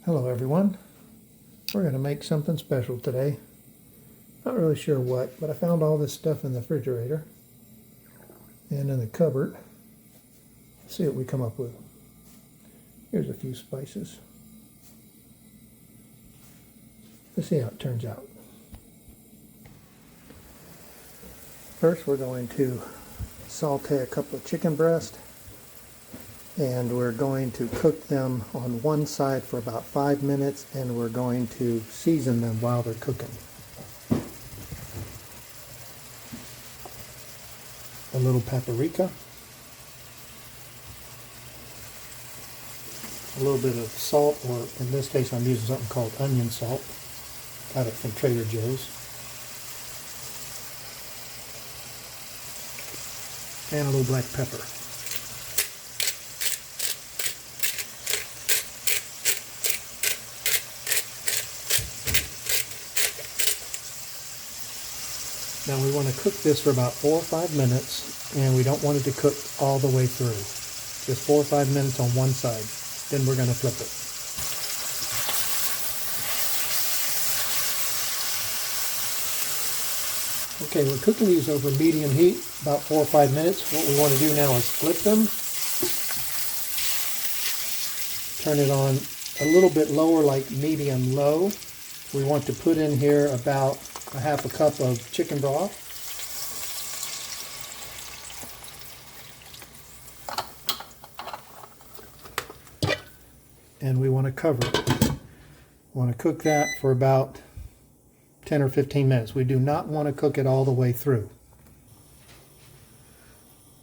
Hello everyone. We're going to make something special today. Not really sure what, but I found all this stuff in the refrigerator and in the cupboard. Let's see what we come up with. Here's a few spices. Let's see how it turns out. First we're going to saute a couple of chicken breasts, and we're going to cook them on one side for about 5 minutes, and we're going to season them while they're cooking. A little paprika, a little bit of salt, or in this case I'm using something called onion salt. Got it from Trader Joe's. And a little black pepper. Now we want to cook this for about 4 or 5 minutes, and we don't want it to cook all the way through. Just 4 or 5 minutes on one side. Then we're going to flip it. Okay, we're cooking these over medium heat, about 4 or 5 minutes. What we want to do now is flip them. Turn it on a little bit lower, like medium low. We want to put in here about a half a cup of chicken broth. And we want to cover it. We want to cook that for about 10 or 15 minutes. We do not want to cook it all the way through.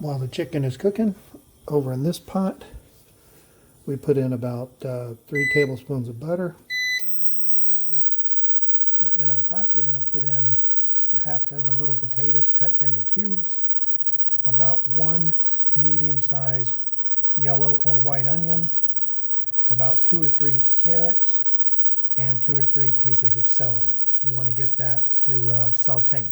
While the chicken is cooking, over in this pot, we put in about 3 tablespoons of butter. In our pot, we're going to put in a half dozen little potatoes cut into cubes, about 1 medium-sized yellow or white onion, about 2 or 3 carrots, and 2 or 3 pieces of celery. You want to get that to sauteing.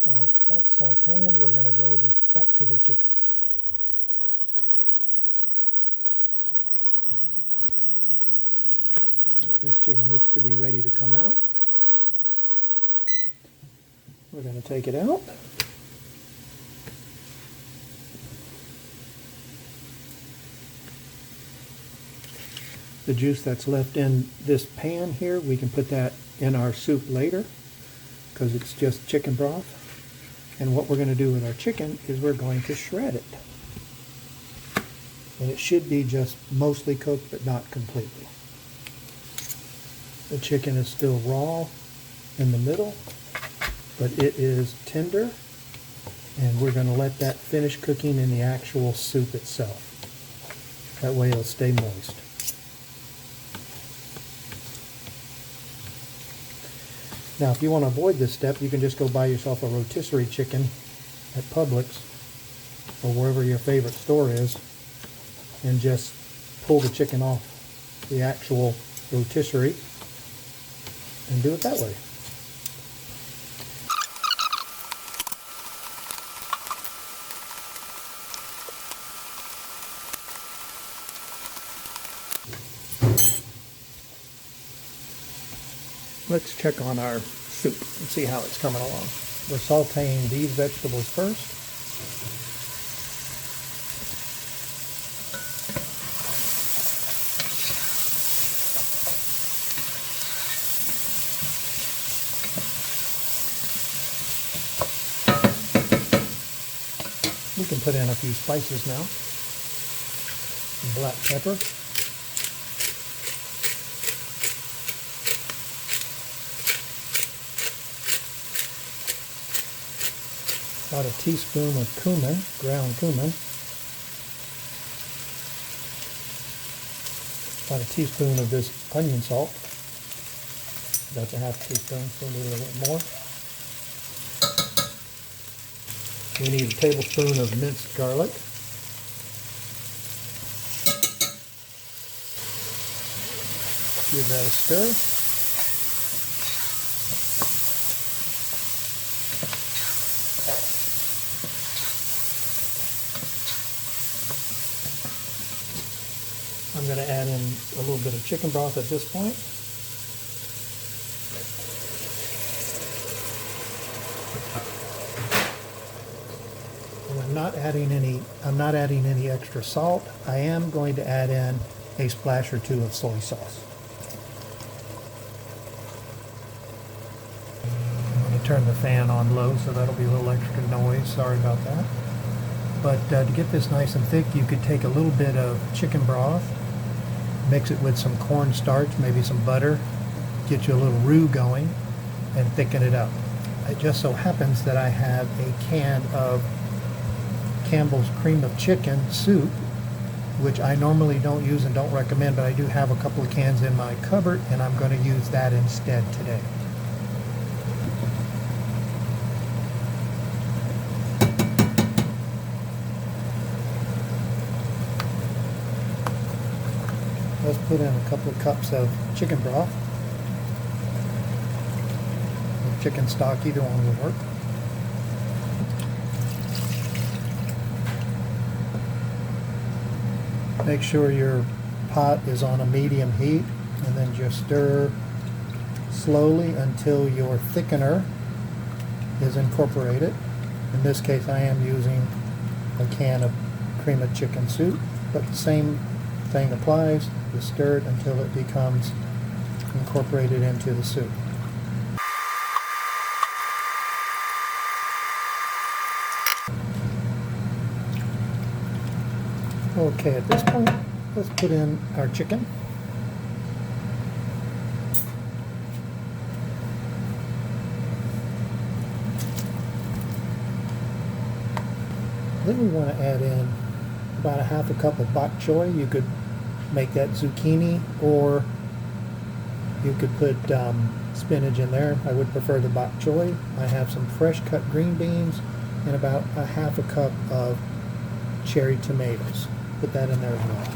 While that's sauteing, we're going to go over back to the chicken. This chicken looks to be ready to come out. We're going to take it out. The juice that's left in this pan here, we can put that in our soup later because it's just chicken broth. And what we're going to do with our chicken is we're going to shred it. And it should be just mostly cooked, but not completely. The chicken is still raw in the middle, but it is tender. And we're going to let that finish cooking in the actual soup itself. That way it'll stay moist. Now, if you want to avoid this step, you can just go buy yourself a rotisserie chicken at Publix or wherever your favorite store is and just pull the chicken off the actual rotisserie and do it that way. Let's check on our soup and see how it's coming along. We're sauteing these vegetables first. We can put in a few spices now. Black pepper. about a teaspoon of cumin, ground cumin. About a teaspoon of this onion salt. That's a half teaspoon, so we need a little bit more. We need a tablespoon of minced garlic. Give that a stir. I'm going to add in a little bit of chicken broth at this point. And I'm not adding any extra salt. I am going to add in a splash or two of soy sauce. I'm going to turn the fan on low, so that'll be a little extra noise. Sorry about that. But to get this nice and thick, you could take a little bit of chicken broth, mix it with some cornstarch, maybe some butter, get you a little roux going, and thicken it up. It just so happens that I have a can of Campbell's Cream of Chicken soup, which I normally don't use and don't recommend, but I do have a couple of cans in my cupboard, and I'm going to use that instead today. Let's put in a couple of cups of chicken broth, or chicken stock, either one will work. Make sure your pot is on a medium heat, and then just stir slowly until your thickener is incorporated. In this case, I am using a can of cream of chicken soup, but the same thing applies. You stir it until it becomes incorporated into the soup. Okay, at this point, let's put in our chicken. Then we want to add in about a half a cup of bok choy. You could make that zucchini, or you could put spinach in there. I would prefer the bok choy. I have some fresh cut green beans and about a half a cup of cherry tomatoes. Put that in there as well.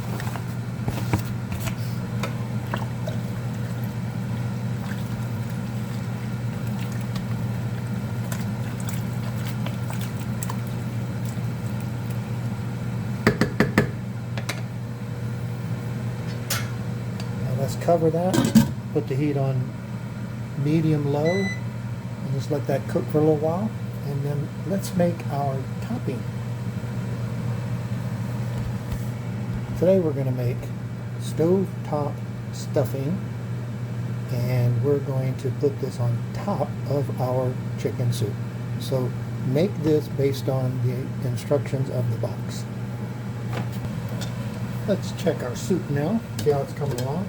Let's cover that, put the heat on medium-low, and just let that cook for a little while, and then let's make our topping. Today we're going to make stovetop stuffing, and we're going to put this on top of our chicken soup. So make this based on the instructions of the box. Let's check our soup now, see how it's coming along.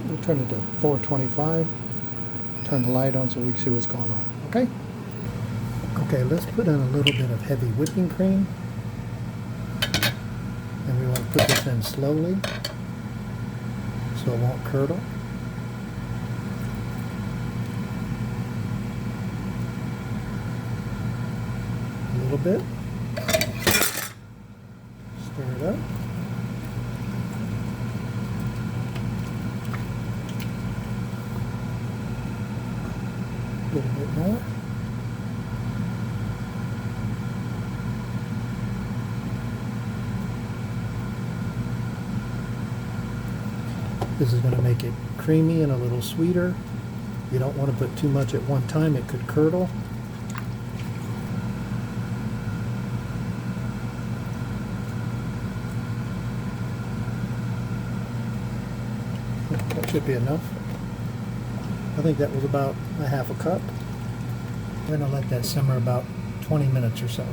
We'll turn it to 425. Turn the light on so we can see what's going on. Okay? Okay, let's put in a little bit of heavy whipping cream. And we want to put this in slowly so it won't curdle. A little bit. Stir it up. A little bit more. This is going to make it creamy and a little sweeter. You don't want to put too much at one time, it could curdle. That should be enough. I think that was about a half a cup. I'm going to let that simmer about 20 minutes or so.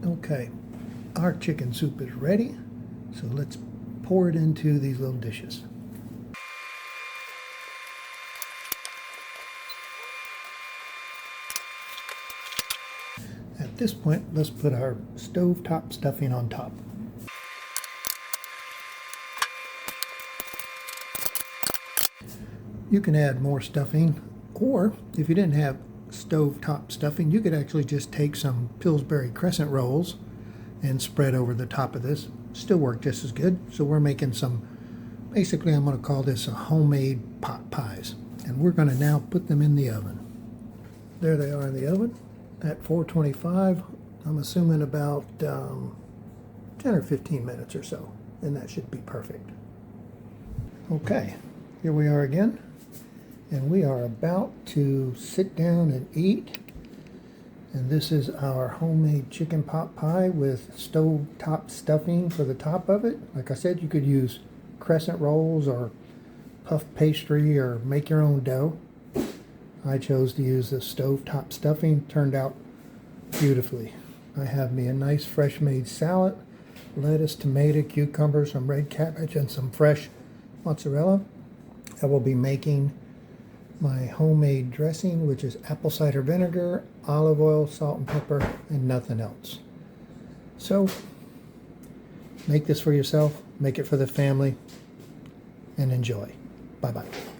Okay, our chicken soup is ready, so let's pour it into these little dishes. At this point, let's put our stovetop stuffing on top. You can add more stuffing, or if you didn't have stovetop stuffing, you could actually just take some Pillsbury crescent rolls and spread over the top of this. Still work just as good. So we're making some, basically I'm going to call this a homemade pot pies. And we're going to now put them in the oven. There they are in the oven at 425. I'm assuming about 10 or 15 minutes or so, and that should be perfect. Okay, here we are again. And we are about to sit down and eat. And this is our homemade chicken pot pie with stovetop stuffing for the top of it. Like I said, you could use crescent rolls or puff pastry or make your own dough. I chose to use the stovetop stuffing. Turned out beautifully. I have me a nice fresh made salad, lettuce, tomato, cucumber, some red cabbage, and some fresh mozzarella. I will be making my homemade dressing, which is apple cider vinegar, olive oil, salt and pepper, and nothing else. So make this for yourself, make it for the family, and enjoy. Bye-bye.